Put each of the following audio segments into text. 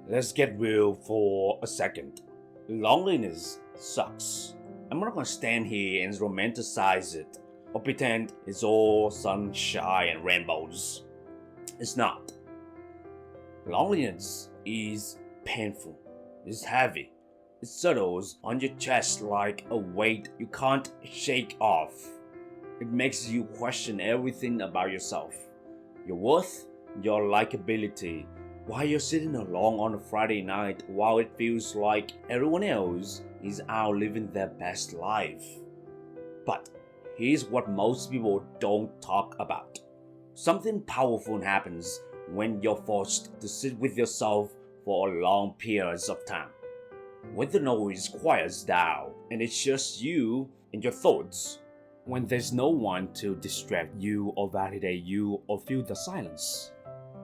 Let's get real for a second. Loneliness sucks. I'm not gonna stand here and romanticize it or pretend it's all sunshine and rainbows. It's not. Loneliness is painful. It's heavy. It settles on your chest like a weight you can't shake off. It makes you question everything about yourself. Your worth, your likability. Why you're sitting alone on a Friday night while it feels like everyone else is out living their best life. But here's what most people don't talk about. Something powerful happens when you're forced to sit with yourself for long periods of time. When the noise quiets down and it's just you and your thoughts. When there's no one to distract you or validate you or fill the silence.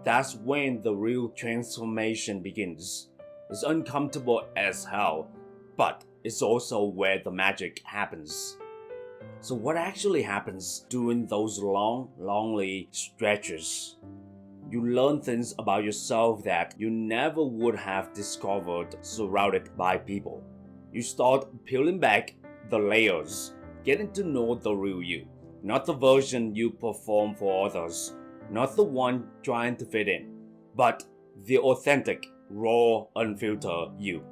That's when the real transformation begins. It's uncomfortable as hell, but it's also where the magic happens. So what actually happens during those long, lonely stretches? You learn things about yourself that you never would have discovered surrounded by people. You start peeling back the layers, getting to know the real you, not the version you perform for others, not the one trying to fit in, but the authentic, raw, unfiltered you.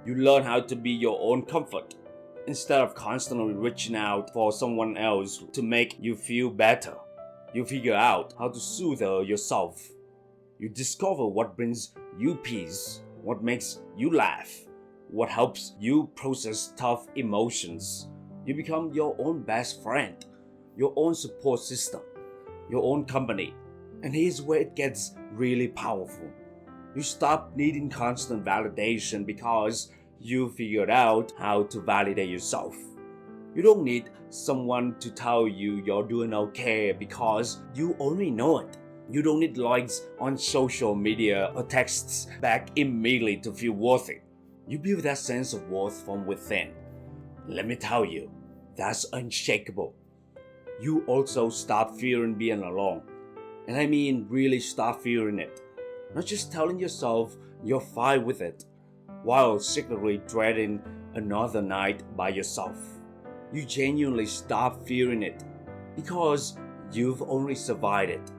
You learn how to be your own comfort, instead of constantly reaching out for someone else to make you feel better. You figure out how to soothe yourself. You discover what brings you peace, what makes you laugh, what helps you process tough emotions. You become your own best friend, your own support system, your own company. And here's where it gets really powerful. You stop needing constant validation because you figured out how to validate yourself. You don't need someone to tell you you're doing okay because you already know it. You don't need likes on social media or texts back immediately to feel worthy. You build that sense of worth from within. Let me tell you, that's unshakable. You also stop fearing being alone. And I mean really stop fearing it. Not just telling yourself you're fine with it, while secretly dreading another night by yourself. You genuinely stop fearing it because you've only survived it.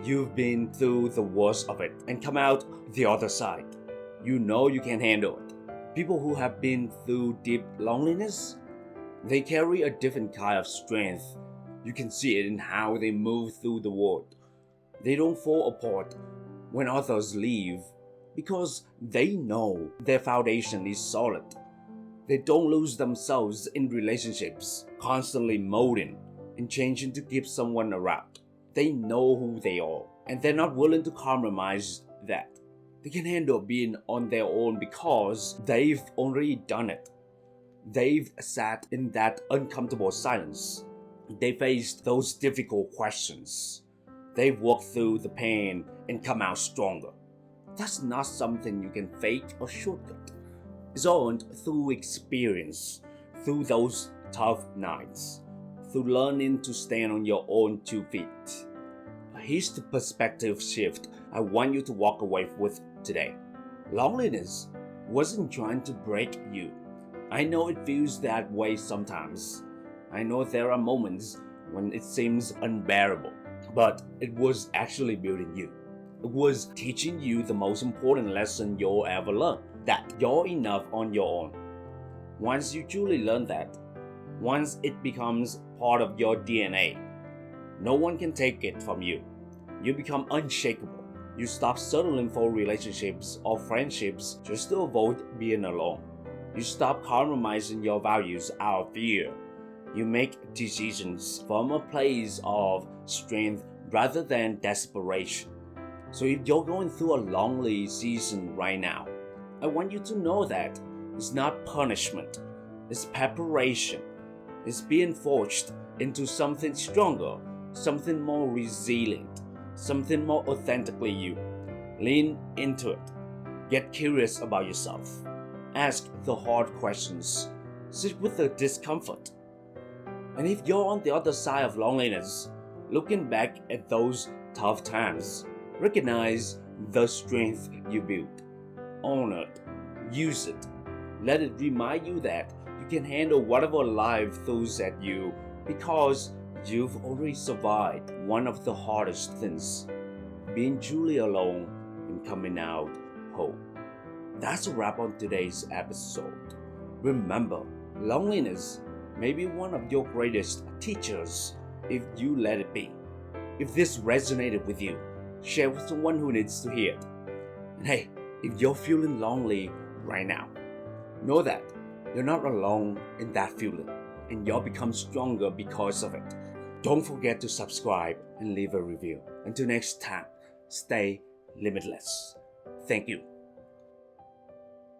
You've been through the worst of it and come out the other side. You know you can handle it. People who have been through deep loneliness, they carry a different kind of strength. You can see it in how they move through the world. They don't fall apart when others leave because they know their foundation is solid. They don't lose themselves in relationships, constantly molding and changing to keep someone around. They know who they are, and they're not willing to compromise that. They can handle being on their own because they've already done it. They've sat in that uncomfortable silence. They faced those difficult questions. They've walked through the pain and come out stronger. That's not something you can fake or shortcut. It's earned through experience, through those tough nights, through learning to stand on your own 2 feet. Here's the perspective shift I want you to walk away with today. Loneliness wasn't trying to break you. I know it feels that way sometimes. I know there are moments when it seems unbearable, but it was actually building you. It was teaching you the most important lesson you'll ever learn, that you're enough on your own. Once you truly learn that, once it becomes part of your DNA, no one can take it from you. You become unshakable. You stop settling for relationships or friendships just to avoid being alone. You stop compromising your values out of fear. You make decisions from a place of strength rather than desperation. So if you're going through a lonely season right now, I want you to know that it's not punishment, it's preparation. It's being forged into something stronger, something more resilient, something more authentically you. Lean into it. Get curious about yourself. Ask the hard questions. Sit with the discomfort. And if you're on the other side of loneliness, looking back at those tough times, recognize the strength you build. Own it. Use it. Let it remind you that you can handle whatever life throws at you because you've already survived one of the hardest things, being truly alone and coming out whole. That's a wrap on today's episode. Remember, loneliness may be one of your greatest teachers if you let it be. If this resonated with you, share with someone who needs to hear it. And hey, if you're feeling lonely right now, know that you're not alone in that feeling, and you'll become stronger because of it. Don't forget to subscribe and leave a review. Until next time, stay limitless. Thank you.